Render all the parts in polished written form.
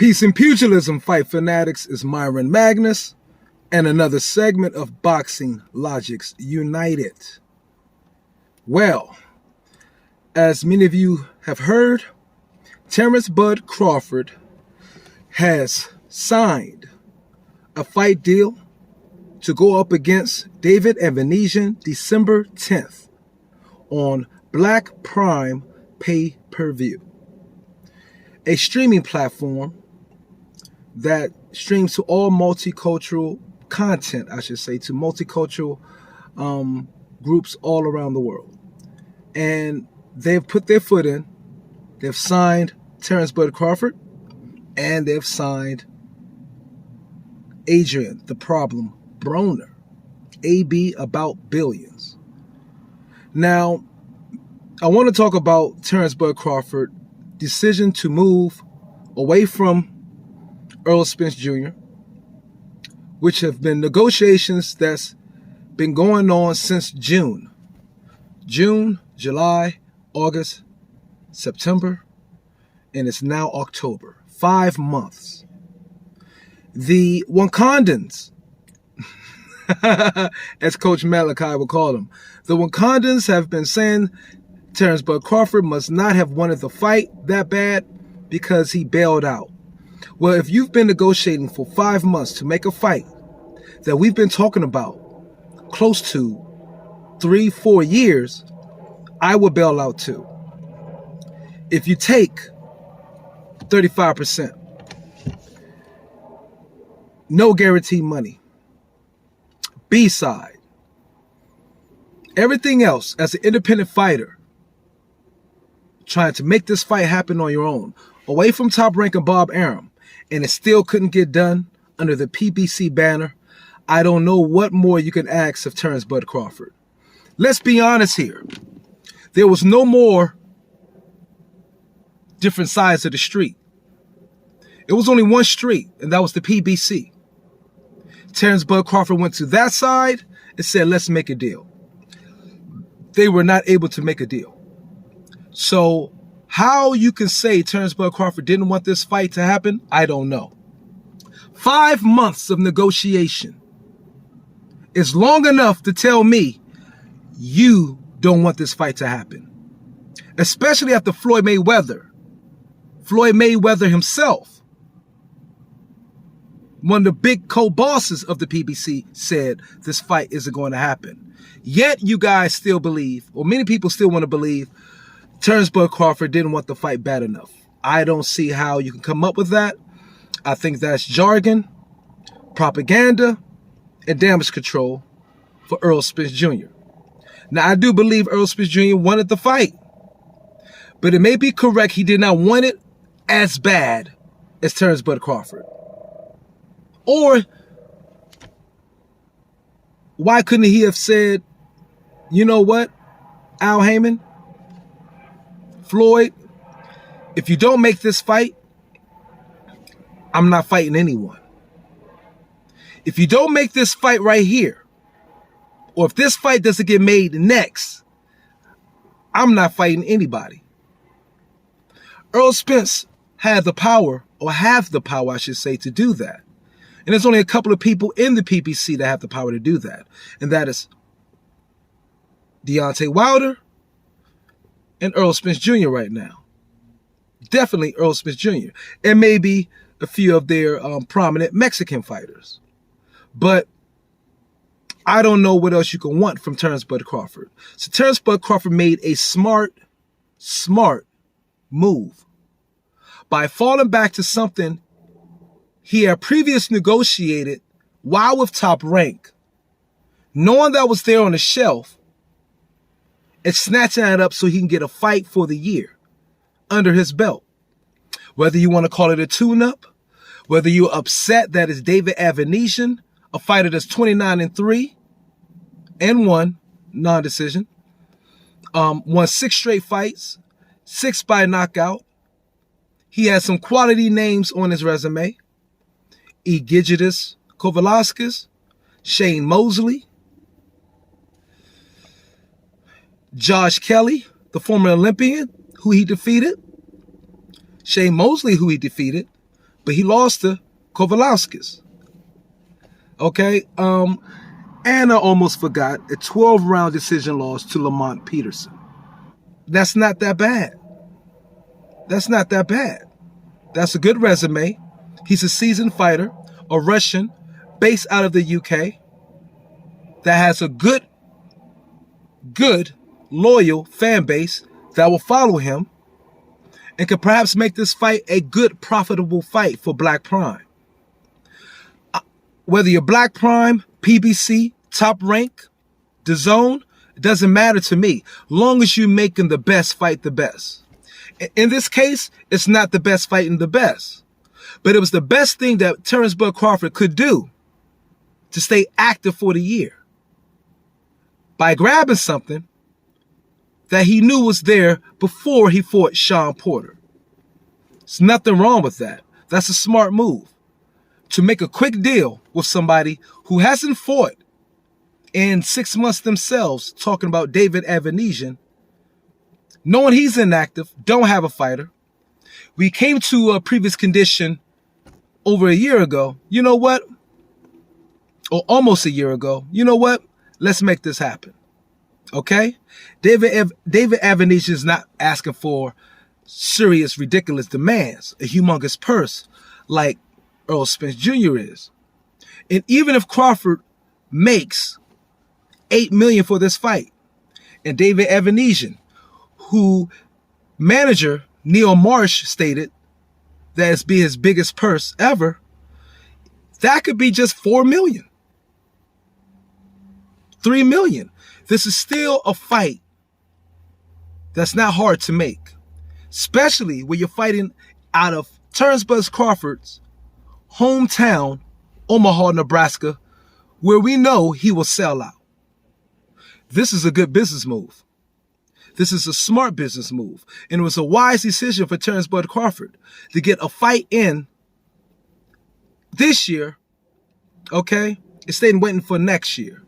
Peace and Pugilism, Fight Fanatics, is Myron Magnus, and another segment of Boxing Logics United. Well, as many of you have heard, Terrence Bud Crawford has signed a fight deal to go up against David AVANESYAN December 10th on Black Prime Pay-Per-View, a streaming platform that streams to all multicultural content, I should say, to multicultural groups all around the world. And they've put their foot in. They've signed Terrence Bud Crawford, and they've signed Adrian the Problem Broner, AB about billions. Now, I want to talk about Terrence Bud Crawford's decision to move away from Earl Spence Jr., which have been negotiations that's been going on since June, July, August, September, and it's now October. 5 months. The Wakandans, as Coach Malachi would call them, the Wakandans have been saying Terrence Bud Crawford must not have wanted the fight that bad because he bailed out. Well, if you've been negotiating for 5 months to make a fight that we've been talking about close to 3-4 years, I would bail out too. If you take 35%, no guaranteed money, B-side, everything else as an independent fighter, trying to make this fight happen on your own, away from Top Rank and Bob Arum, and it still couldn't get done under the PBC banner, I don't know what more you can ask of Terrence Bud Crawford. Let's be honest here. There was no more different sides of the street. It was only one street, and that was the PBC. Terrence Bud Crawford went to that side and said, let's make a deal. They were not able to make a deal. So how you can say Terrence Bud Crawford didn't want this fight to happen, I don't know. 5 months of negotiation is long enough to tell me you don't want this fight to happen. Especially after Floyd Mayweather himself, one of the big co-bosses of the PBC, said this fight isn't going to happen. Yet you guys still believe, or many people still want to believe, Terrence Bud Crawford didn't want the fight bad enough. I don't see how you can come up with that. I think that's jargon, propaganda, and damage control for Earl Spence Jr. Now, I do believe Earl Spence Jr. wanted the fight, but it may be correct he did not want it as bad as Terrence Bud Crawford. Or why couldn't he have said, you know what, Al Heyman, Floyd, if you don't make this fight, I'm not fighting anyone. If you don't make this fight right here, or if this fight doesn't get made next, I'm not fighting anybody. Earl Spence had the power, or have the power, I should say, to do that. And there's only a couple of people in the PBC that have the power to do that. And that is Deontay Wilder and Earl Spence Jr. right now. Definitely Earl Spence Jr. And maybe a few of their prominent Mexican fighters. But I don't know what else you can want from Terrence Bud Crawford. So Terrence Bud Crawford made a smart move by falling back to something he had previously negotiated while with Top Rank, knowing that was there on the shelf, and snatching that up so he can get a fight for the year under his belt. Whether you want to call it a tune-up, whether you're upset that it's David AVANESYAN, a fighter that's 29-3 and 1 non-decision, won 6 straight fights, 6 by knockout. He has some quality names on his resume. Egidijus Kovalaskis, Shane Mosley, Josh Kelly, the former Olympian, who he defeated. Shane Mosley, who he defeated, but he lost to Kowalskis. Okay, and I almost forgot a 12-round decision loss to Lamont Peterson. That's not that bad. That's not that bad. That's a good resume. He's a seasoned fighter, a Russian, based out of the UK, that has a good, loyal fan base that will follow him and could perhaps make this fight a good, profitable fight for Black Prime. Whether you're Black Prime, PBC, Top Rank, DAZN, it doesn't matter to me, long as you're making the best fight the best. In this case, it's not the best fighting the best, but it was the best thing that Terrence Bud Crawford could do to stay active for the year by grabbing something that he knew was there before he fought Sean Porter. There's nothing wrong with that. That's a smart move. To make a quick deal with somebody who hasn't fought in 6 months themselves, talking about David AVANESYAN, knowing he's inactive, don't have a fighter. We came to a previous condition over a year ago. You know what? Or almost a year ago. You know what? Let's make this happen. Okay? David AVANESYAN is not asking for serious, ridiculous demands, a humongous purse like Earl Spence Jr. is. And even if Crawford makes $8 million for this fight, and David AVANESYAN, who manager Neil Marsh stated that it's be his biggest purse ever, that could be just $4 million. $3 million. This is still a fight that's not hard to make, especially when you're fighting out of Terrence Bud Crawford's hometown, Omaha, Nebraska, where we know he will sell out. This is a good business move. This is a smart business move. And it was a wise decision for Terrence Bud Crawford to get a fight in this year, okay, instead of waiting for next year.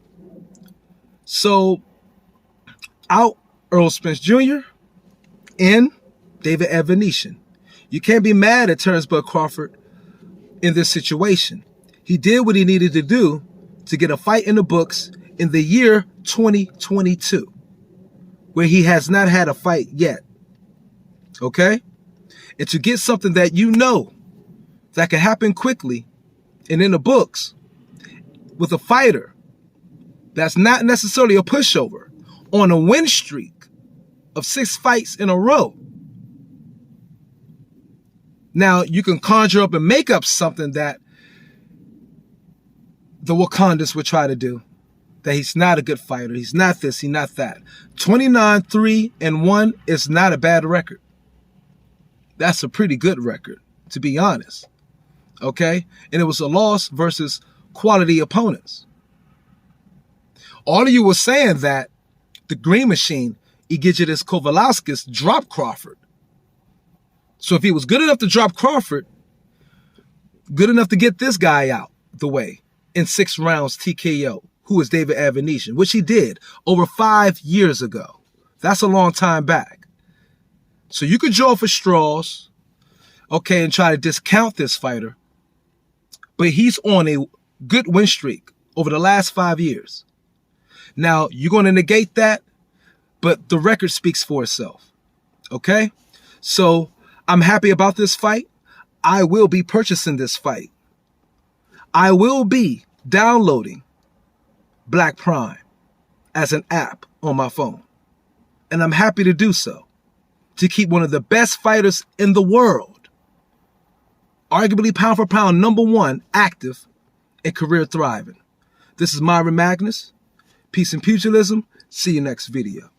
So, out Earl Spence Jr. in David AVANESYAN. You can't be mad at Terrence Bud Crawford in this situation. He did what he needed to do to get a fight in the books in the year 2022, where he has not had a fight yet. Okay? And to get something that you know that can happen quickly and in the books with a fighter that's not necessarily a pushover on a win streak of 6 fights in a row. Now, you can conjure up and make up something that the Wakandans would try to do, that he's not a good fighter, he's not this, he's not that. 29-3-1 is not a bad record. That's a pretty good record, to be honest. Okay? And it was a loss versus quality opponents. All of you were saying that the Green Machine, Egidijus Kowalskis, dropped Crawford. So if he was good enough to drop Crawford, good enough to get this guy out the way in 6 rounds TKO, who is David AVANESYAN, which he did over 5 years ago. That's a long time back. So you could draw for straws, okay, and try to discount this fighter, but he's on a good win streak over the last 5 years. Now, you're going to negate that, but the record speaks for itself, okay? So I'm happy about this fight. I will be purchasing this fight. I will be downloading Black Prime as an app on my phone. And I'm happy to do so, to keep one of the best fighters in the world, arguably pound for pound #1, active and career thriving. This is Myron Magnus. Peace and pugilism. See you next video.